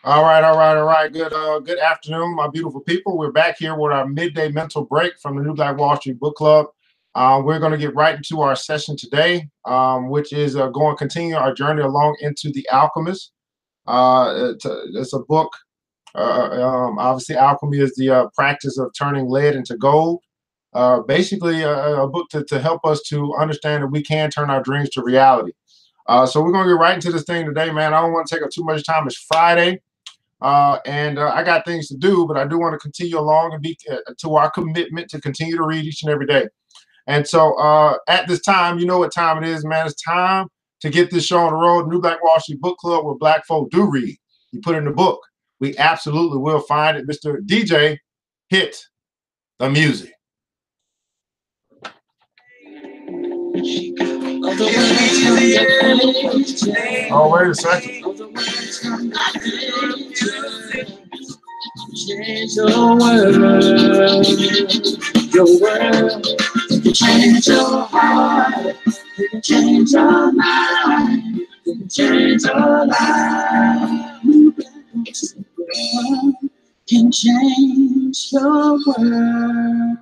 All right, all right, all right. Good afternoon, my beautiful people. We're back here with our midday mental break from the New Black Wall Street Book Club. We're going to get right into our session today, which is going to continue our journey along into The Alchemist. It's a book. Obviously, alchemy is the practice of turning lead into gold. Basically, a book to help us to understand that we can turn our dreams to reality. So we're going to get right into this thing today, man. I don't want to take up too much time. It's Friday. And I got things to do, but I do want to continue along and be to our commitment to continue to read each and every day. And so at this time, you know what time it is, man. It's time to get this show on the road. New Black Wall Street Book Club, where Black folk do read. You put in the book, we absolutely will find it. Mr. DJ, hit the music. Oh, wait a second. Change your world. You can change your heart. You can change your mind. You can change your life. You can change your world.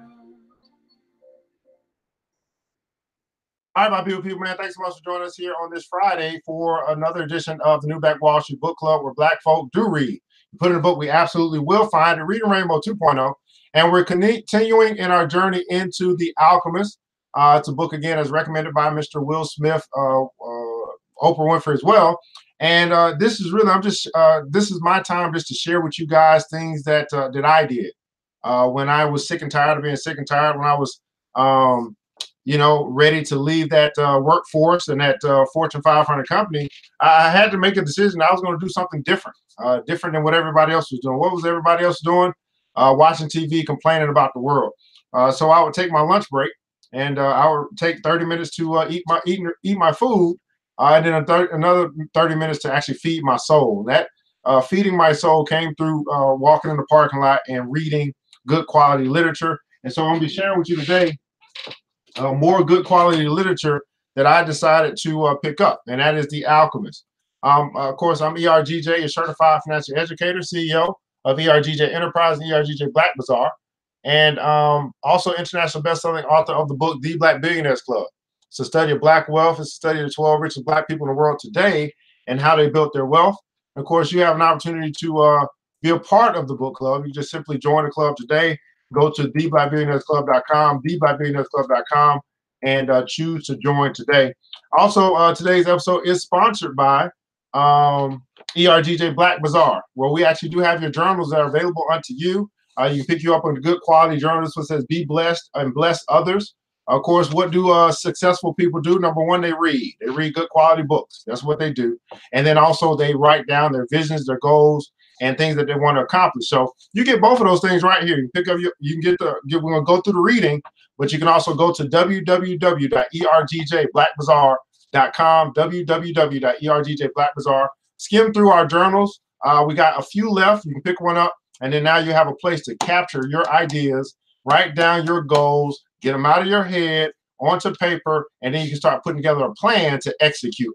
All right, my beautiful people, man. Thanks so much for joining us here on this Friday for another edition of the New Black Wall Street Book Club, where Black folk do read. You put in a book we absolutely will find in Reading Rainbow 2.0, and we're continuing in our journey into The Alchemist. It's a book, again, as recommended by Mr. Will Smith, Oprah Winfrey as well. And this is really, this is my time just to share with you guys things that I did when I was sick and tired of being sick and tired, when I was ready to leave that workforce and that Fortune 500 company. I had to make a decision. I was going to do something different, different than what everybody else was doing. What was everybody else doing? Watching TV, complaining about the world. So I would take my lunch break, and I would take 30 minutes to eat my food, and then another 30 minutes to actually feed my soul. That feeding my soul came through walking in the parking lot and reading good quality literature. And so I'm going to be sharing with you today more good quality literature that I decided to pick up, and that is The Alchemist. Of course, I'm ERGJ, a certified financial educator, CEO of ERGJ Enterprise and ERGJ Black Bazaar, and also international best-selling author of the book The Black Billionaires Club. It's a study of Black wealth. It's a study of the 12 richest Black people in the world today and how they built their wealth. And of course, you have an opportunity to be a part of the book club. You just simply join the club today. Go to theblackbillionairesclub.com, theblackbillionairesclub.com, and choose to join today. Also, today's episode is sponsored by ERGJ Black Bazaar, where we actually do have your journals that are available unto you. You can pick you up on a good quality journal. This one says, "Be blessed and bless others." Of course, what do successful people do? Number one, they read. They read good quality books. That's what they do. And then also they write down their visions, their goals, and things that they want to accomplish. So you get both of those things right here. You pick up we're going to go through the reading, but you can also go to www.ergjblackbazaar.com, www.ergjblackbazaar. Skim through our journals. We got a few left. You can pick one up, and then now you have a place to capture your ideas, write down your goals, get them out of your head onto paper, and then you can start putting together a plan to execute,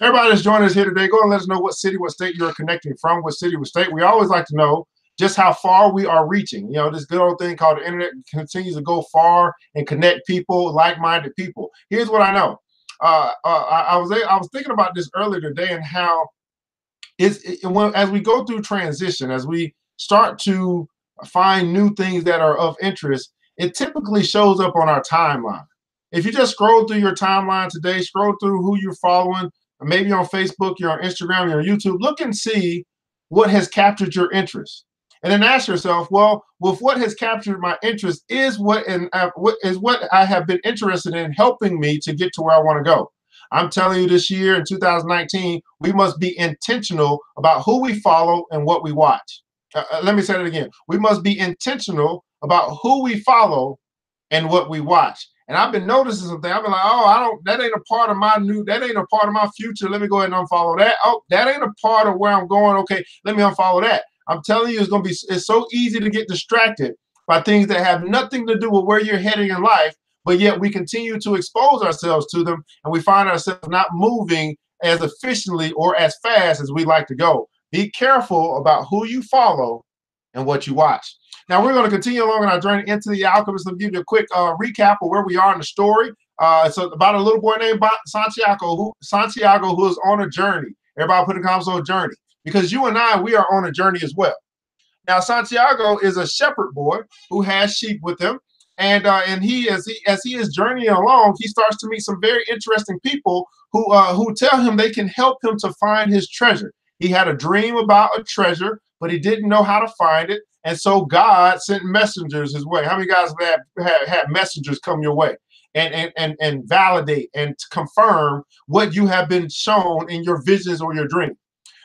Everybody that's joining us here today, go and let us know what city, what state you're connecting from, what city, what state. We always like to know just how far we are reaching. You know, this good old thing called the internet continues to go far and connect people, like-minded people. Here's what I know. I was thinking about this earlier today, and how as we go through transition, as we start to find new things that are of interest, it typically shows up on our timeline. If you just scroll through your timeline today, scroll through who you're following, maybe on Facebook, you're on Instagram, you're on YouTube, look and see what has captured your interest. And then ask yourself, well, with what has captured my interest is what I have been interested in helping me to get to where I want to go. I'm telling you, this year in 2019, we must be intentional about who we follow and what we watch. Let me say that again. We must be intentional about who we follow and what we watch. And I've been noticing something. I've been like, oh, that ain't a part of my future. Let me go ahead and unfollow that. Oh, that ain't a part of where I'm going. Okay, let me unfollow that. I'm telling you, it's so easy to get distracted by things that have nothing to do with where you're heading in life. but yet we continue to expose ourselves to them, and we find ourselves not moving as efficiently or as fast as we like to go. Be careful about who you follow and what you watch. Now, we're going to continue along on our journey into the Alchemist. I'll give you a quick recap of where we are in the story. It's about a little boy named Santiago, who is on a journey. Everybody put in comments on journey, because you and I, we are on a journey as well. Now, Santiago is a shepherd boy who has sheep with him, and he as he is journeying along, he starts to meet some very interesting people who tell him they can help him to find his treasure. He had a dream about a treasure, but he didn't know how to find it, and so God sent messengers his way. How many guys have had messengers come your way and validate and confirm what you have been shown in your visions or your dream?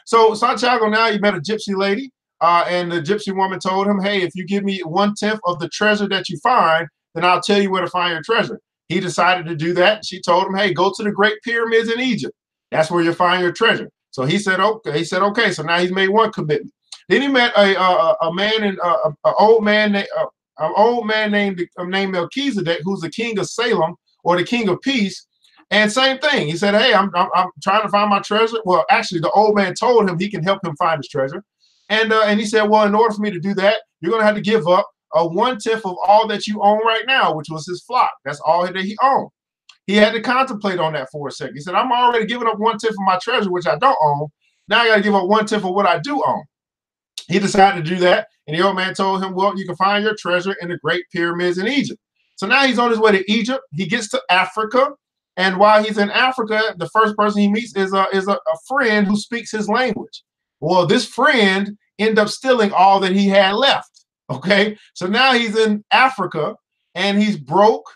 So Santiago, now he met a gypsy lady. And the gypsy woman told him, hey, if you give me 1/10 of the treasure that you find, then I'll tell you where to find your treasure. He decided to do that. She told him, hey, go to the Great Pyramids in Egypt. That's where you'll find your treasure. So he said, okay. He said, okay. So now he's made one commitment. Then he met a man, an old man named Melchizedek, who's the king of Salem, or the king of peace. And same thing. He said, hey, I'm trying to find my treasure. Well, actually, the old man told him he can help him find his treasure. And he said, well, in order for me to do that, you're going to have to give up 1/10 of all that you own right now, which was his flock. That's all that he owned. He had to contemplate on that for a second. He said, I'm already giving up 1/10 of my treasure, which I don't own. Now I got to give up 1/10 of what I do own. He decided to do that. And the old man told him, well, you can find your treasure in the Great Pyramids in Egypt. So now he's on his way to Egypt. He gets to Africa. And while he's in Africa, the first person he meets is a friend who speaks his language. Well, this friend ended up stealing all that he had left. Okay, so now he's in Africa and he's broke,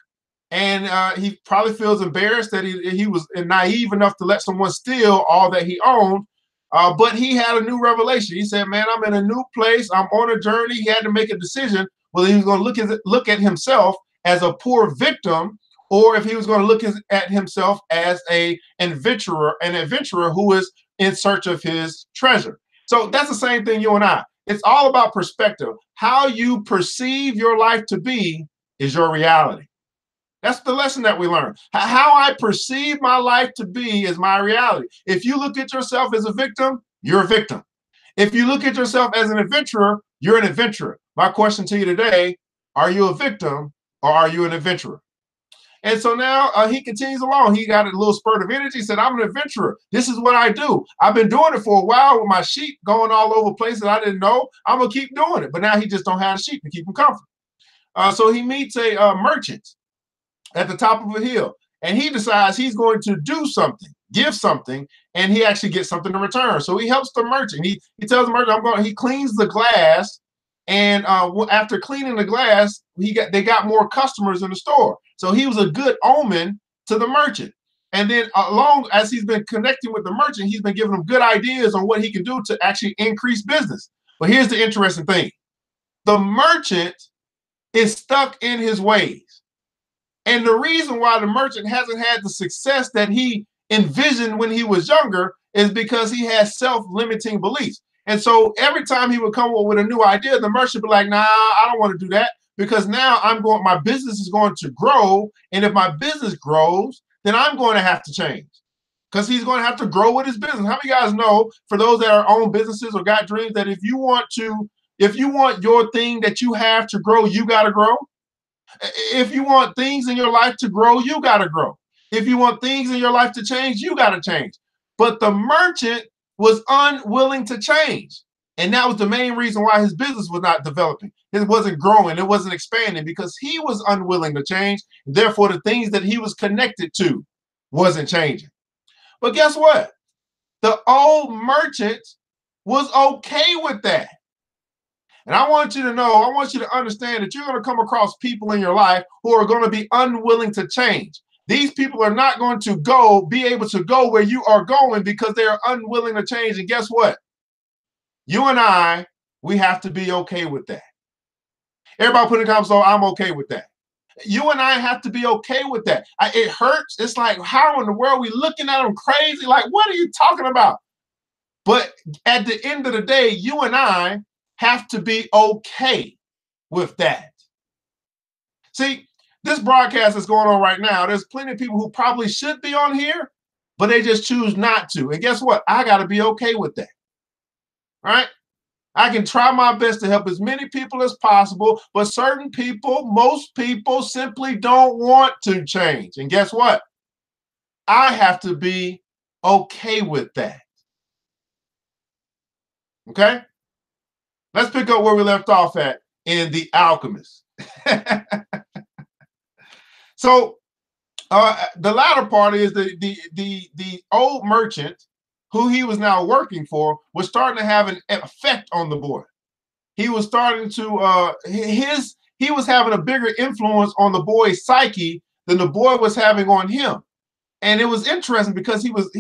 and he probably feels embarrassed that he was naive enough to let someone steal all that he owned. But he had a new revelation. He said, man, I'm in a new place. I'm on a journey. He had to make a decision whether he was going to look at himself as a poor victim, or if he was going to look at himself as an adventurer who is in search of his treasure. So that's the same thing, you and I. It's all about perspective. How you perceive your life to be is your reality. That's the lesson that we learn. How I perceive my life to be is my reality. If you look at yourself as a victim, you're a victim. If you look at yourself as an adventurer, you're an adventurer. My question to you today, are you a victim or are you an adventurer? And so now he continues along. He got a little spurt of energy. He said, I'm an adventurer. This is what I do. I've been doing it for a while with my sheep going all over places I didn't know. I'm going to keep doing it. But now he just don't have a sheep to keep him comfortable. So he meets a merchant at the top of a hill. And he decides he's going to do something, give something, and he actually gets something in return. So he helps the merchant. He tells the merchant, he cleans the glass. And after cleaning the glass, they got more customers in the store. So he was a good omen to the merchant. And then along as he's been connecting with the merchant, he's been giving him good ideas on what he can do to actually increase business. But here's the interesting thing. The merchant is stuck in his ways. And the reason why the merchant hasn't had the success that he envisioned when he was younger is because he has self-limiting beliefs. And so every time he would come up with a new idea, the merchant would be like, nah, I don't want to do that, because now my business is going to grow. And if my business grows, then I'm going to have to change, because he's going to have to grow with his business. How many guys know, for those that are own businesses or got dreams, that if you want your thing that you have to grow, you got to grow. If you want things in your life to grow, you got to grow. If you want things in your life to change, you got to change. But the merchant was unwilling to change. And that was the main reason why his business was not developing. It wasn't growing. It wasn't expanding, because he was unwilling to change. Therefore, the things that he was connected to wasn't changing. But guess what? The old merchant was okay with that. And I want you to understand that you're going to come across people in your life who are going to be unwilling to change. These people are not going to be able to go where you are going because they are unwilling to change. And guess what? You and I, we have to be okay with that. Everybody put in the comments, so I'm okay with that. You and I have to be okay with that. It hurts. It's like, how in the world are we looking at them crazy? Like, what are you talking about? But at the end of the day, you and I have to be okay with that. See, this broadcast that's going on right now, there's plenty of people who probably should be on here, but they just choose not to. And guess what? I got to be okay with that. Right? I can try my best to help as many people as possible, but certain people, most people simply don't want to change. And guess what? I have to be okay with that. Okay? Let's pick up where we left off at in The Alchemist. So the latter part is the old merchant who he was now working for was starting to have an effect on the boy. He was starting to he was having a bigger influence on the boy's psyche than the boy was having on him. And it was interesting because he was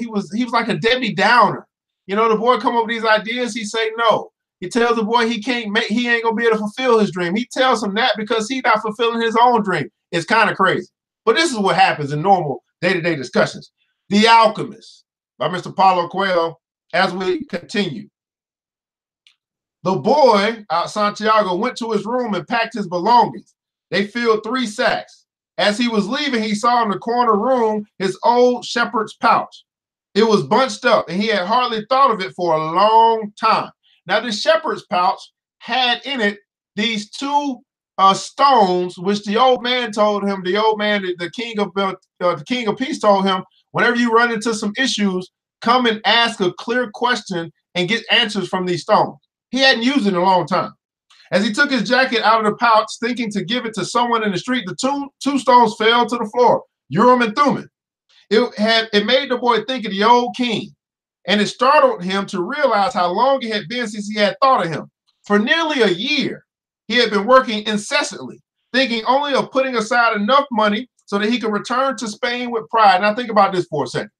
like a Debbie Downer. You know, the boy come up with these ideas, he say no. He tells the boy he ain't gonna be able to fulfill his dream. He tells him that because he's not fulfilling his own dream. It's kind of crazy. But this is what happens in normal day-to-day discussions. The Alchemist by Mr. Paulo Coelho, as we continue. The boy, Santiago, went to his room and packed his belongings. They filled 3 sacks. As he was leaving, he saw in the corner room his old shepherd's pouch. It was bunched up, and he had hardly thought of it for a long time. Now, the shepherd's pouch had in it these 2 stones, which the old man told him, the king of peace told him, whenever you run into some issues, come and ask a clear question and get answers from these stones. He hadn't used it in a long time. As he took his jacket out of the pouch, thinking to give it to someone in the street, the two stones fell to the floor, Urim and Thummim. It made the boy think of the old king, and it startled him to realize how long it had been since he had thought of him. For nearly a year, he had been working incessantly, thinking only of putting aside enough money so that he could return to Spain with pride. Now think about this for a second.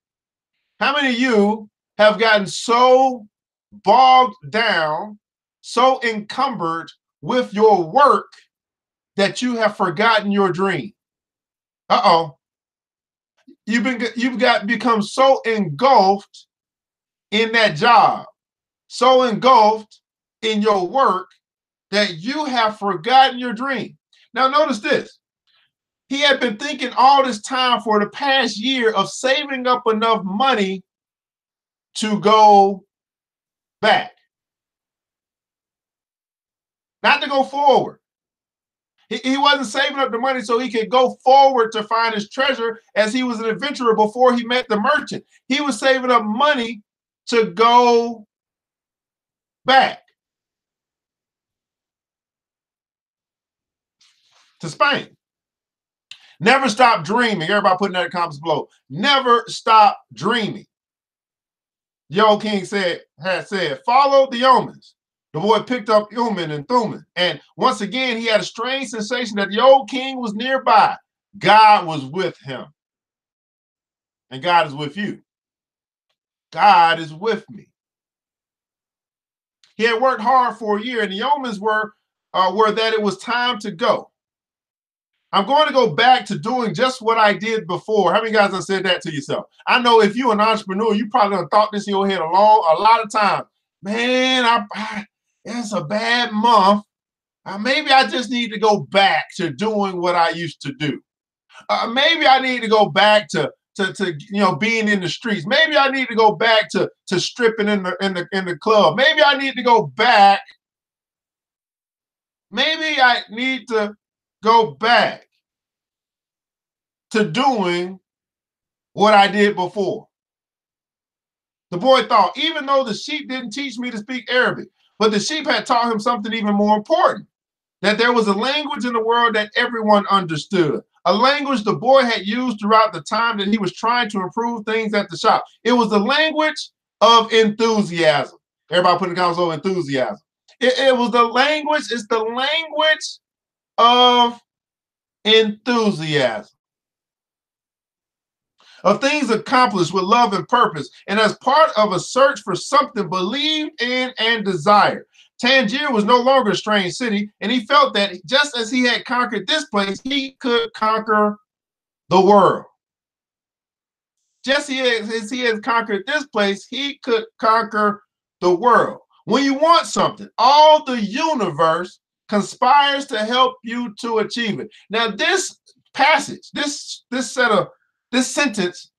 How many of you have gotten so bogged down, so encumbered with your work that you have forgotten your dream? Uh-oh. You've become so engulfed in that job, so engulfed in your work that you have forgotten your dream. Now notice this. He had been thinking all this time for the past year of saving up enough money to go back. Not to go forward. He wasn't saving up the money so he could go forward to find his treasure as he was an adventurer before he met the merchant. He was saving up money to go back to Spain. Never stop dreaming. Everybody putting that in comments below. Never stop dreaming. The old king had said, follow the omens. The boy picked up Urim and Thummim, and once again he had a strange sensation that the old king was nearby. God was with him, and God is with you. God is with me. He had worked hard for a year, and the omens were that it was time to go. I'm going to go back to doing just what I did before. How many guys have said that to yourself? I know if you're an entrepreneur, you probably have thought this in your head a lot of times. Man, it's a bad month. Maybe I just need to go back to doing what I used to do. Maybe I need to go back to being in the streets. Maybe I need to go back to stripping in the club. Maybe I need to go back. Maybe I need to go back to doing what I did before. The boy thought, even though the sheep didn't teach me to speak Arabic, but the sheep had taught him something even more important, that there was a language in the world that everyone understood, a language the boy had used throughout the time that he was trying to improve things at the shop. It was the language of enthusiasm. Everybody put in the comments over enthusiasm. It was the language, it's the language of enthusiasm, of things accomplished with love and purpose, and as part of a search for something believed in and desired. Tangier was no longer a strange city, and he felt that just as he had conquered this place, he could conquer the world. Just as he has conquered this place, he could conquer the world. When you want something, all the universe conspires to help you to achieve it. Now, this passage, this sentence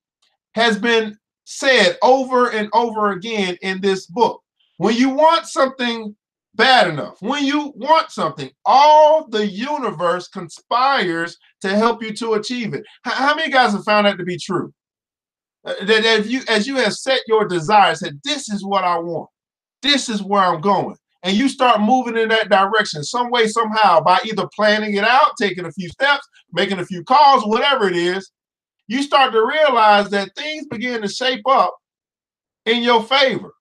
has been said over and over again in this book. When you want something bad enough, when you want something, all the universe conspires to help you to achieve it. How many guys have found that to be true? That as you have set your desires, said, this is what I want, this is where I'm going, and you start moving in that direction some way, somehow, by either planning it out, taking a few steps, making a few calls, whatever it is, you start to realize that things begin to shape up in your favor.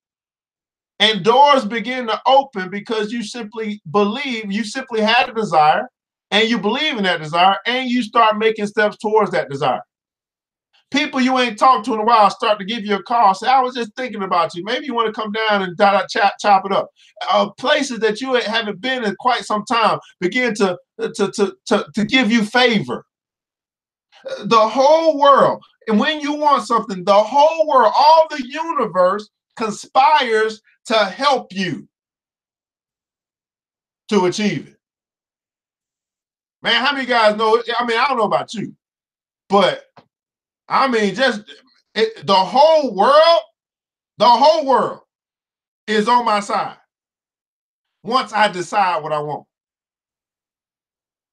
And doors begin to open because you simply believe, you simply had a desire, and you believe in that desire, and you start making steps towards that desire. People you ain't talked to in a while start to give you a call, say, I was just thinking about you. Maybe you want to come down and chop it up. Places that you haven't been in quite some time begin to give you favor. The whole world, and when you want something, the whole world, all the universe conspires to help you to achieve it. Man, how many guys know? I mean, I don't know about you, but I mean, the whole world is on my side once I decide what I want.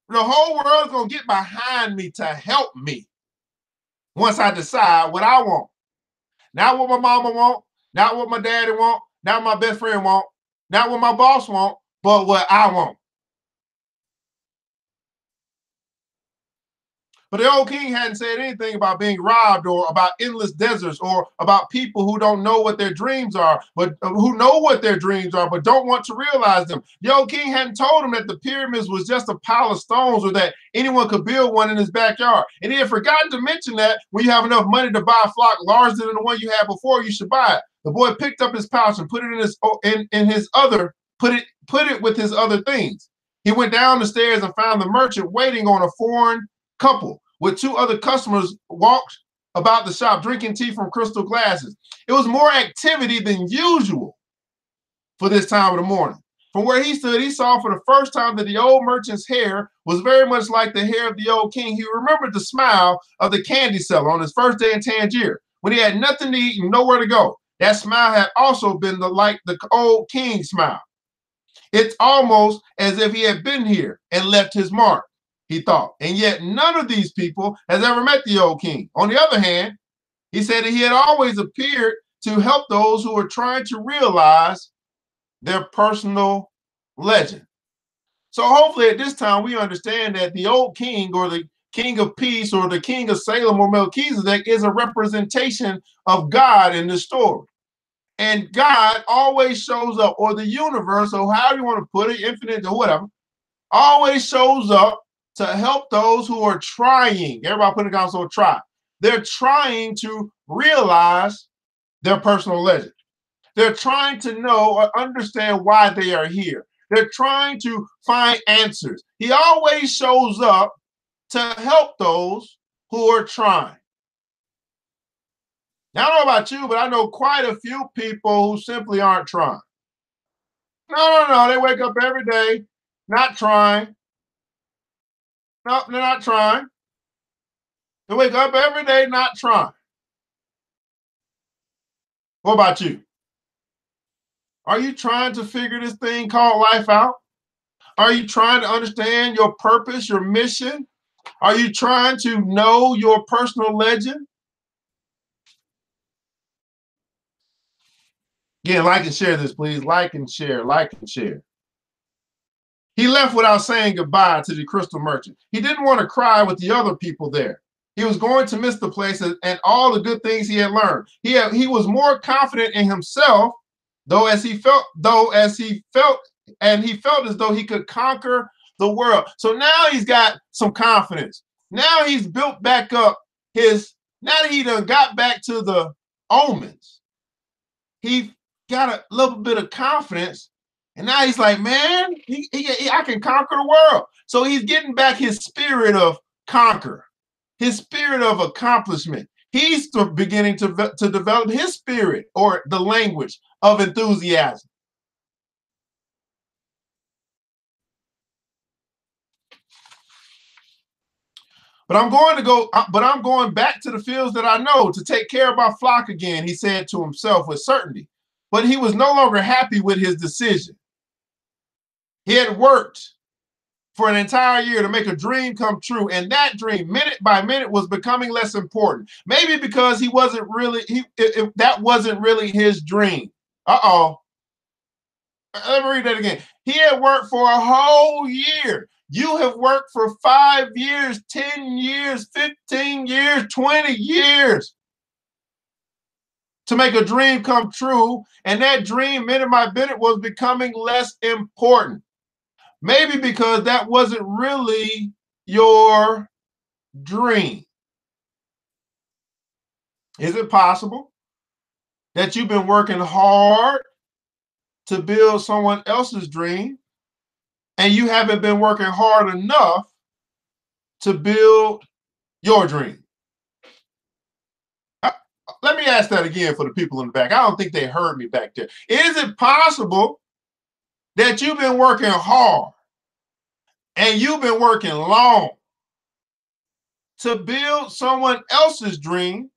The whole world is going to get behind me to help me once I decide what I want. Not what my mama want, not what my daddy want, not what my best friend want, not what my boss want, but what I want. But the old king hadn't said anything about being robbed or about endless deserts or about people who don't know what their dreams are, but who know what their dreams are, but don't want to realize them. The old king hadn't told him that the pyramids was just a pile of stones or that anyone could build one in his backyard. And he had forgotten to mention that when you have enough money to buy a flock larger than the one you had before, you should buy it. The boy picked up his pouch and put it put it with his other things. He went down the stairs and found the merchant waiting on a foreign couple with two other customers walked about the shop drinking tea from crystal glasses. It was more activity than usual for this time of the morning. From where he stood, he saw for the first time that the old merchant's hair was very much like the hair of the old king. He remembered the smile of the candy seller on his first day in Tangier when he had nothing to eat and nowhere to go. That smile had also been like the old king's smile. It's almost as if he had been here and left his mark, he thought. And yet none of these people has ever met the old king. On the other hand, he said that he had always appeared to help those who were trying to realize their personal legend. So hopefully at this time we understand that the old king, or the king of peace, or the king of Salem, or Melchizedek, is a representation of God in this story. And God always shows up, or the universe, or however you want to put it, infinite or whatever, always shows up to help those who are trying. Everybody put it down, so try. They're trying to realize their personal legend. They're trying to know or understand why they are here. They're trying to find answers. He always shows up to help those who are trying. Now, I don't know about you, but I know quite a few people who simply aren't trying. No. They wake up every day not trying. No, they're not trying. They wake up every day not trying. What about you? Are you trying to figure this thing called life out? Are you trying to understand your purpose, your mission? Are you trying to know your personal legend? Again, like and share this, please. Like and share, like and share. He left without saying goodbye to the crystal merchant. He didn't want to cry with the other people there. He was going to miss the place and all the good things he had learned. He was more confident in himself, he felt as though he could conquer the world. So now he's got some confidence. Now he's built back up now that he done got back to the omens, he got a little bit of confidence. And now he's like, man, I can conquer the world. So he's getting back his spirit of conquer, his spirit of accomplishment. He's beginning to develop his spirit, or the language of enthusiasm. But I'm going back to the fields that I know to take care of my flock again, he said to himself with certainty. But he was no longer happy with his decision. He had worked for an entire year to make a dream come true, and that dream, minute by minute, was becoming less important. Maybe because that wasn't really his dream. Uh-oh. Let me read that again. He had worked for a whole year. You have worked for 5 years, 10 years, 15 years, 20 years to make a dream come true, and that dream, minute by minute, was becoming less important. Maybe because that wasn't really your dream. Is it possible that you've been working hard to build someone else's dream and you haven't been working hard enough to build your dream? Let me ask that again for the people in the back. I don't think they heard me back there. Is it possible that you've been working hard and you've been working long to build someone else's dream,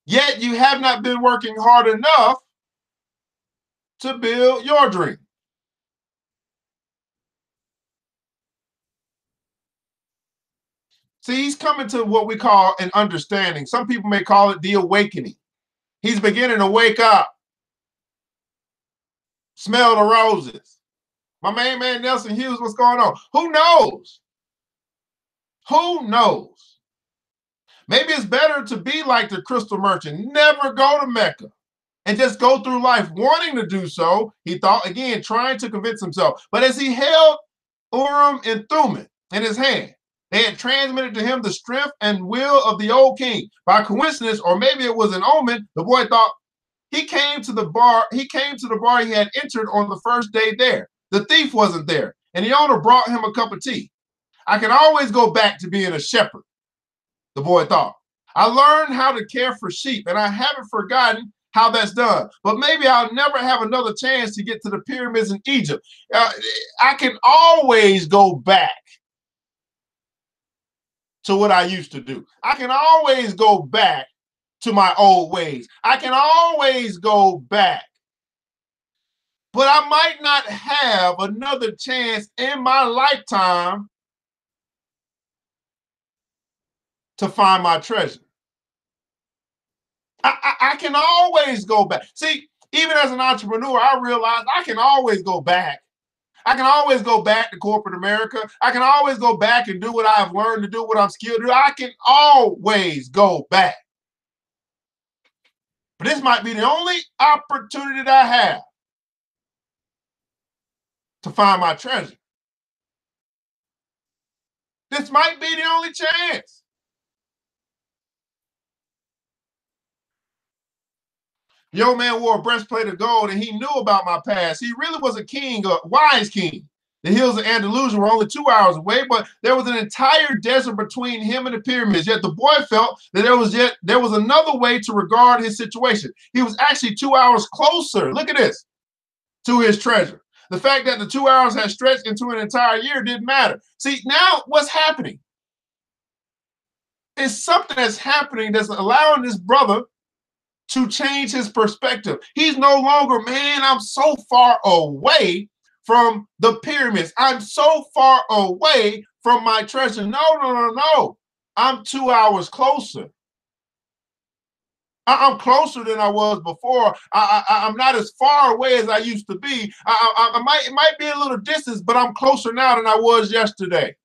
yet you have not been working hard enough to build your dream? See, he's coming to what we call an understanding. Some people may call it the awakening. He's beginning to wake up. Smell the roses. My main man, Nelson Hughes, what's going on? Who knows? Who knows? Maybe it's better to be like the crystal merchant, never go to Mecca, and just go through life wanting to do so, he thought, again, trying to convince himself. But as he held Urim and Thummim in his hand, they had transmitted to him the strength and will of the old king. By coincidence, or maybe it was an omen, the boy thought he came to the bar he had entered on the first day there. The thief wasn't there, and the owner brought him a cup of tea. I can always go back to being a shepherd, the boy thought. I learned how to care for sheep, and I haven't forgotten how that's done. But maybe I'll never have another chance to get to the pyramids in Egypt. I can always go back to what I used to do. I can always go back to my old ways. I can always go back. But I might not have another chance in my lifetime to find my treasure. I can always go back. See, even as an entrepreneur, I realized I can always go back. I can always go back to corporate America. I can always go back and do what I've learned to do, what I'm skilled to do. I can always go back. But this might be the only opportunity that I have to find my treasure. This might be the only chance. The old man wore a breastplate of gold, and he knew about my past. He really was a king, a wise king. The hills of Andalusia were only 2 hours away, but there was an entire desert between him and the pyramids. Yet the boy felt that there was another way to regard his situation. He was actually 2 hours closer, look at this, to his treasure. The fact that the 2 hours had stretched into an entire year didn't matter. See, now what's happening? It's something that's happening that's allowing this brother to change his perspective. He's no longer, man, I'm so far away from the pyramids. I'm so far away from my treasure. No. I'm 2 hours closer. I'm closer than I was before. I'm not as far away as I used to be. It might be a little distance, but I'm closer now than I was yesterday.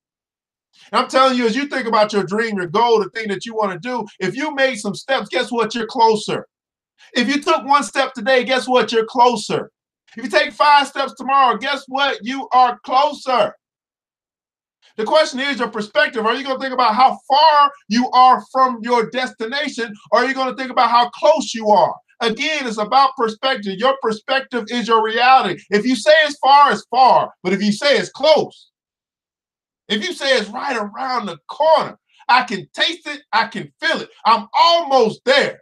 And I'm telling you, as you think about your dream, your goal, the thing that you want to do, if you made some steps, guess what? You're closer. If you took 1 step today, guess what? You're closer. If you take 5 steps tomorrow, guess what? You are closer. The question is your perspective. Are you going to think about how far you are from your destination, or are you going to think about how close you are? Again, it's about perspective. Your perspective is your reality. If you say it's far, it's far. But if you say it's close, if you say it's right around the corner, I can taste it, I can feel it. I'm almost there.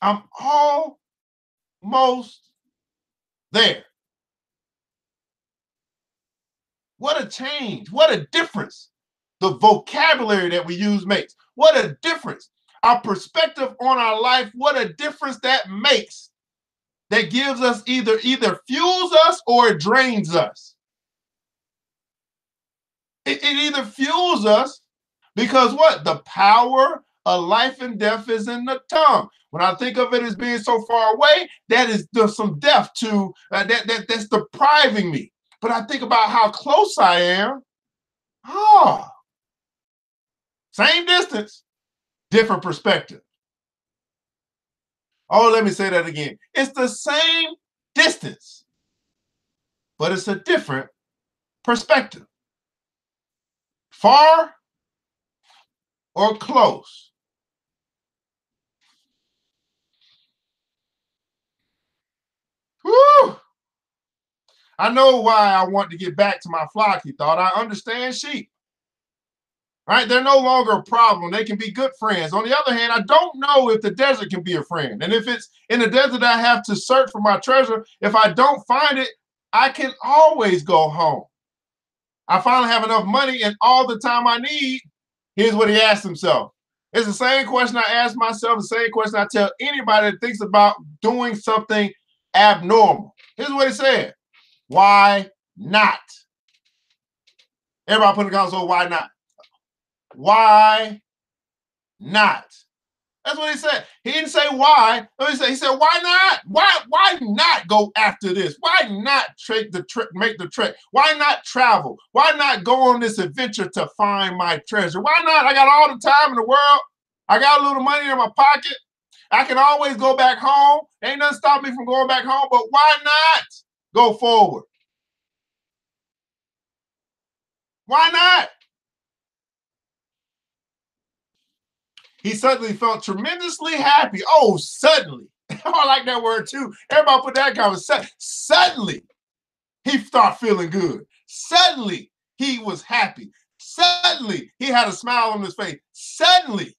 I'm almost there. What a change. What a difference the vocabulary that we use makes. What a difference. Our perspective on our life, what a difference that makes. That gives us either fuels us or it drains us. It either fuels us because what? The power of life and death is in the tongue. When I think of it as being so far away, that is there's some death to that's depriving me. But I think about how close I am. Oh, same distance, different perspective. Oh, let me say that again. It's the same distance, but it's a different perspective. Far or close. Whew. I know why I want to get back to my flock, he thought. I understand sheep. Right? They're no longer a problem. They can be good friends. On the other hand, I don't know if the desert can be a friend. And if it's in the desert, I have to search for my treasure. If I don't find it, I can always go home. I finally have enough money and all the time I need. Here's what he asked himself. It's the same question I ask myself, the same question I tell anybody that thinks about doing something abnormal. Here's what he said. Why not? Everybody put in the console, why not? Why not? That's what he said. He didn't say why. He said, why not? Why not go after this? Why not make the trek? Why not travel? Why not go on this adventure to find my treasure? Why not? I got all the time in the world. I got a little money in my pocket. I can always go back home. Ain't nothing stopping me from going back home, but why not go forward? Why not? He suddenly felt tremendously happy. Oh, suddenly. I like that word too. Everybody put that comment. Suddenly, he started feeling good. Suddenly, he was happy. Suddenly, he had a smile on his face. Suddenly.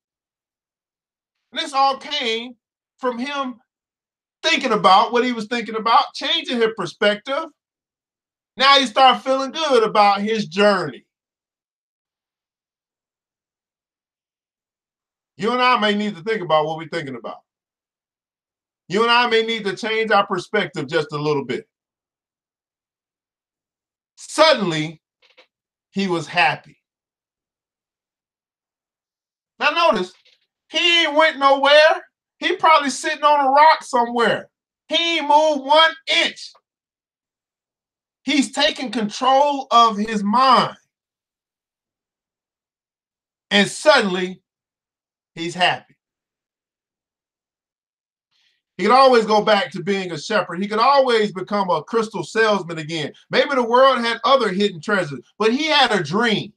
And this all came from him thinking about what he was thinking about, changing his perspective. Now he started feeling good about his journey. You and I may need to think about what we're thinking about. You and I may need to change our perspective just a little bit. Suddenly, he was happy. Now notice, he ain't went nowhere. He probably sitting on a rock somewhere. He ain't moved 1 inch. He's taking control of his mind. And suddenly, he's happy. He could always go back to being a shepherd. He could always become a crystal salesman again. Maybe the world had other hidden treasures, but he had a dream.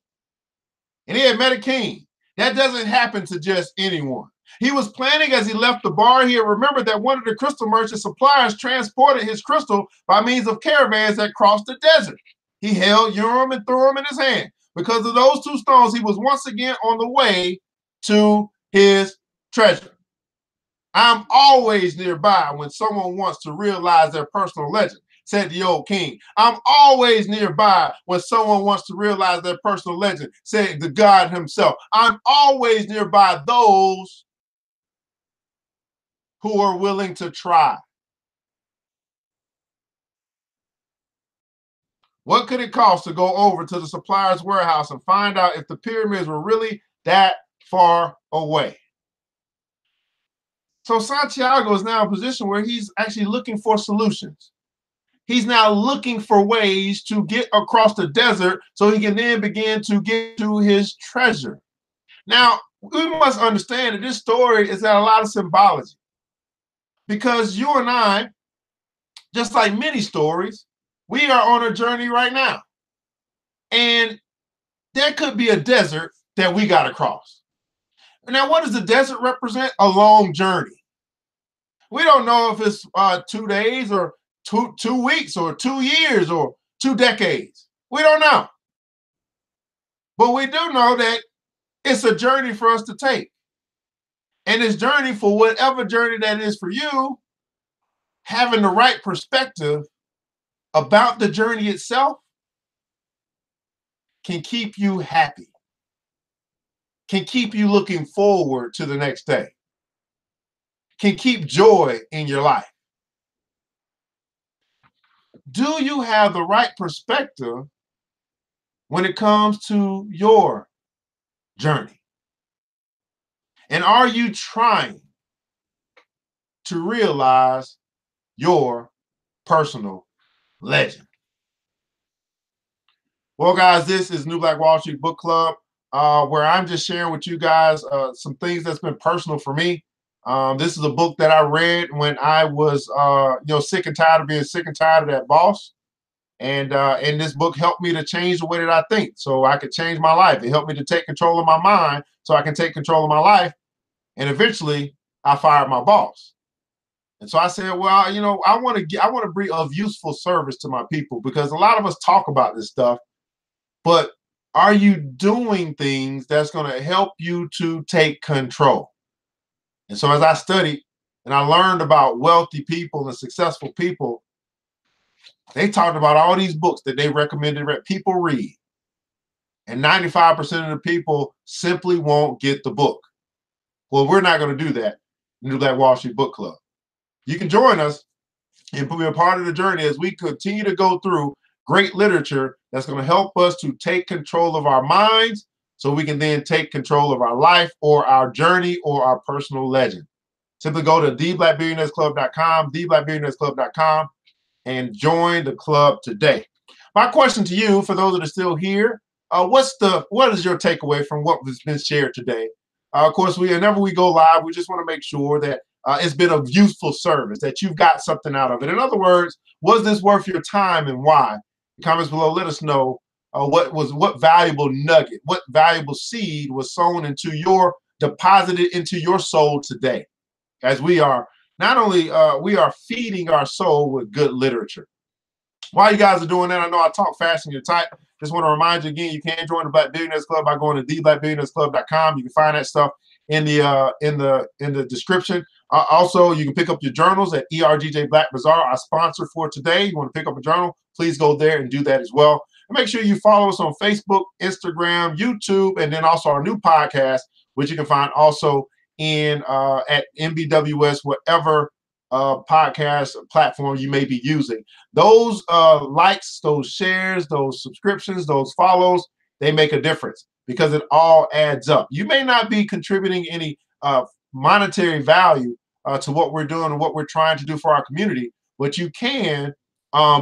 And he had met a king. That doesn't happen to just anyone. He was planning as he left the bar. He had remembered that one of the crystal merchant suppliers transported his crystal by means of caravans that crossed the desert. He held Urim and Thummim in his hand. Because of those 2 stones, he was once again on the way to his treasure. I'm always nearby when someone wants to realize their personal legend, said the old king. I'm always nearby when someone wants to realize their personal legend, said the God himself. I'm always nearby those who are willing to try. What could it cost to go over to the supplier's warehouse and find out if the pyramids were really that far away? So Santiago is now in a position where he's actually looking for solutions. He's now looking for ways to get across the desert so he can then begin to get to his treasure. Now, we must understand that this story is got a lot of symbology because you and I, just like many stories, we are on a journey right now. And there could be a desert that we got to cross. Now, what does the desert represent? A long journey. We don't know if it's 2 days or two weeks or 2 years or 2 decades. We don't know. But we do know that it's a journey for us to take. And this journey, for whatever journey that is for you, having the right perspective about the journey itself can keep you happy, can keep you looking forward to the next day, can keep joy in your life? Do you have the right perspective when it comes to your journey? And are you trying to realize your personal legend? Well, guys, this is New Black Wall Street Book Club, where I'm just sharing with you guys some things that's been personal for me. This is a book that I read when I was, sick and tired of being sick and tired of that boss. And this book helped me to change the way that I think so I could change my life. It helped me to take control of my mind so I can take control of my life. And eventually, I fired my boss. And so I said, well, I want to be of useful service to my people, because a lot of us talk about this stuff, but are you doing things that's going to help you to take control? And so as I studied and I learned about wealthy people and successful people, they talked about all these books that they recommended people read. And 95% of the people simply won't get the book. Well, we're not going to do that in the Black Wall Street Book Club. You can join us and be a part of the journey as we continue to go through great literature that's going to help us to take control of our minds so we can then take control of our life or our journey or our personal legend. Simply go to theblackbillionairesclub.com, theblackbillionairesclub.com, and join the club today. My question to you, for those that are still here, what is your takeaway from what has been shared today? Of course, whenever we go live, we just want to make sure that it's been of useful service, that you've got something out of it. In other words, was this worth your time and why? Comments below, let us know what valuable nugget, what valuable seed was deposited into your soul today, as we are not only we are feeding our soul with good literature. While you guys are doing that, I know I talk fast and you're tight. Just want to remind you again, you can join the Black Billionaires Club by going to theblackbillionairesclub.com. You can find that stuff in the description. Also, you can pick up your journals at ERGJ Black Bazaar, our sponsor for today. You want to pick up a journal, please go there and do that as well. And make sure you follow us on Facebook, Instagram, YouTube, and then also our new podcast, which you can find also at MBWS, whatever podcast platform you may be using. Those likes, those shares, those subscriptions, those follows, they make a difference because it all adds up. You may not be contributing any monetary value to what we're doing and what we're trying to do for our community, but you can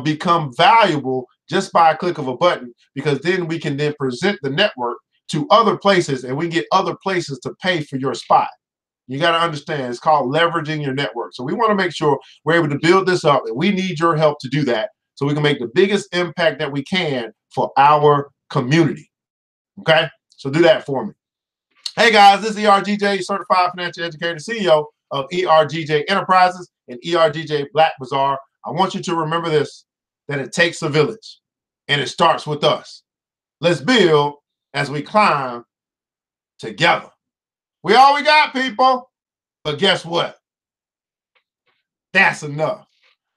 become valuable just by a click of a button, because then we can then present the network to other places and we get other places to pay for your spot. You got to understand, it's called leveraging your network. So we want to make sure we're able to build this up, and we need your help to do that so we can make the biggest impact that we can for our community. Okay? So do that for me. Hey guys, this is ERGJ, Certified Financial Educator, CEO of ERGJ Enterprises and ERGJ Black Bazaar. I want you to remember this, that it takes a village, and it starts with us. Let's build as we climb together. We all we got, people. But guess what? That's enough.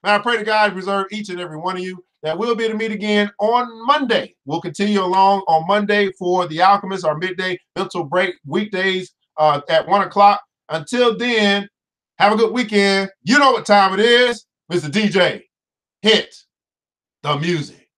Now, I pray to God preserve each and every one of you, that we'll be able to meet again on Monday. We'll continue along on Monday for The Alchemist, our midday mental break, weekdays at 1 o'clock. Until then, have a good weekend. You know what time it is. Mr. DJ, hit the music.